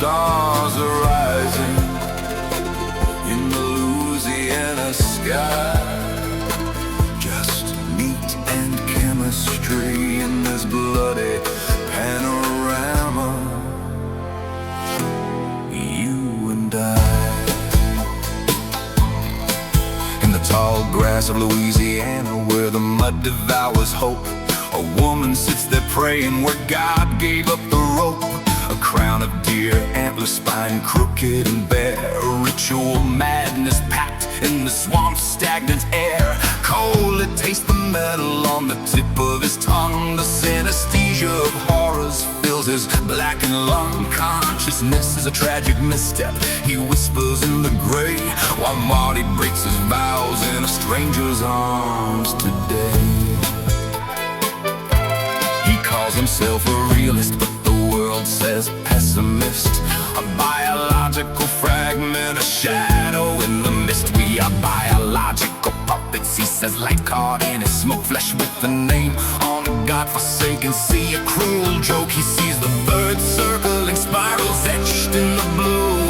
stars are rising in the Louisiana sky. Just meat and chemistry in this bloody panorama. You and I, in the tall grass of Louisiana, where the mud devours hope, a woman sits there praying where God gave up the rope. A crown of deer, antler spine crooked and bare, a ritual madness packed in the swamp's stagnant air. Cold, it tastes the metal on the tip of his tongue. The synesthesia of horrors fills his blackened lung. Consciousness is a tragic misstep, he whispers in the gray, while Marty breaks his vows in a stranger's arms today. He calls himself a realist, but the world says pessimist. A biological fragment, a shadow in the mist. We are biological puppets, he says, light caught in his smoke flesh with the name on a godforsaken sea. A cruel joke, he sees the birds circling spirals etched in the blue.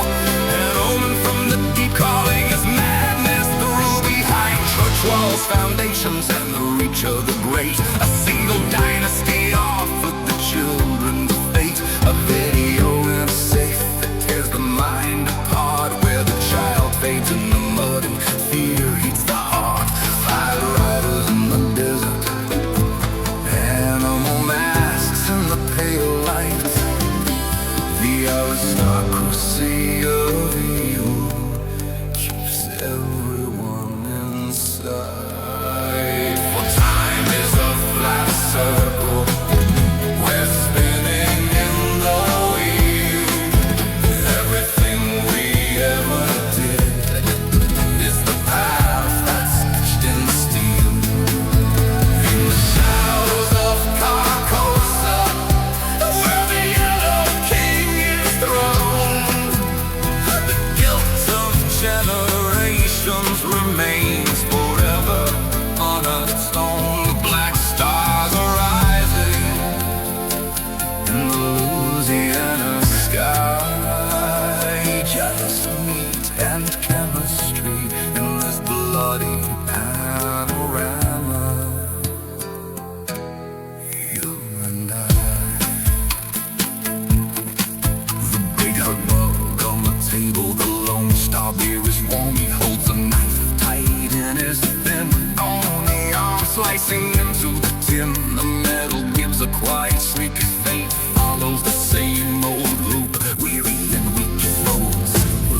An omen from the deep calling his madness through. Behind church walls, foundations, and the reach of the great, a single dynasty offered the children the fate. A video in a safe that tears the mind apart, where the child fades in the mud and fear eats the heart. Fire riders in the desert, animal masks in the pale light. The aristocracy of evil keeps everyone inside. For time is a flat circle, we're spinning in the wheel. Everything we ever did is the path that's etched in steel. In the shadows of Carcosa, where the Yellow King is throned, the guilt of generations remains forever on its own. The black stars are rising in the Louisiana sky. Just meat and chemistry in this bloody panorama. You and I. The big hug mug on the table, the Lone Star beer is warm. He holds a knife tight in his thin bony arm, slicing into the tin. The metal gives a quiet shriek. Fate follows the same old loop. Weary and weak flows,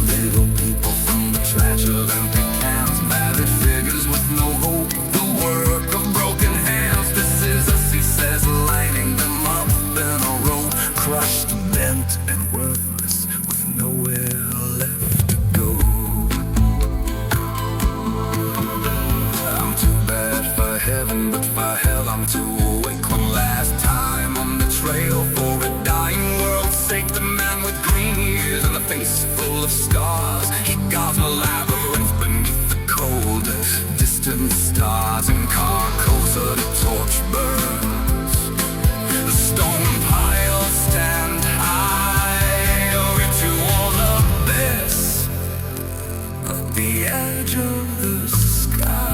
little people from the trash of empty cans, battered figures with no hope, the work of broken hands. This is us, he says, lining them up in a row, crushed, bent, and worthless, with nowhere left to go. I'm too bad for heaven, but for hell I'm too awake. One last time on the trail for a dying world's sake. The man with green ears and a face full of scars, he guards a labyrinth beneath the cold, distant stars. In Carcosa the torch burns, the stone piles stand high, a ritual abyss at the edge of the sky.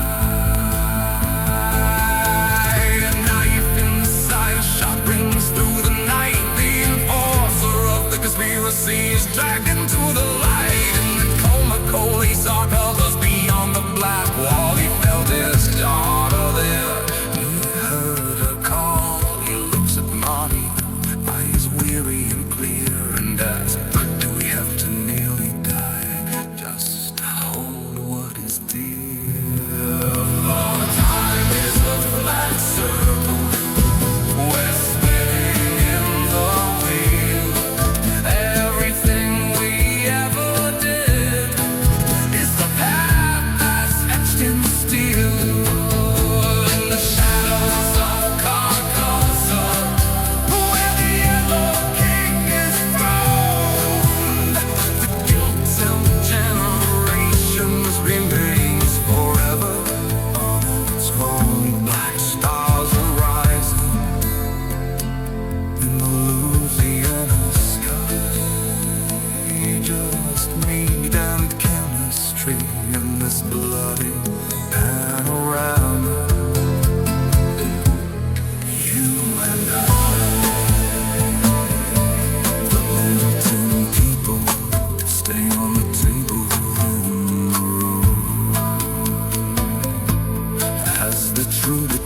A knife inside a shot rings through the night. The enforcer of the conspiracy is dragged into the light. In the coma cold, he saw colors beyond the black wall. He felt his daughter there, he heard her call. He looks at Marty, eyes weary and clear, and asks, do we have to nearly die just to hold what is dear? For time is a flat circle, we're spinning in the wheel. Everything we in this bloody panorama. You and I, the little tin people, stay on the table in the room. As the truth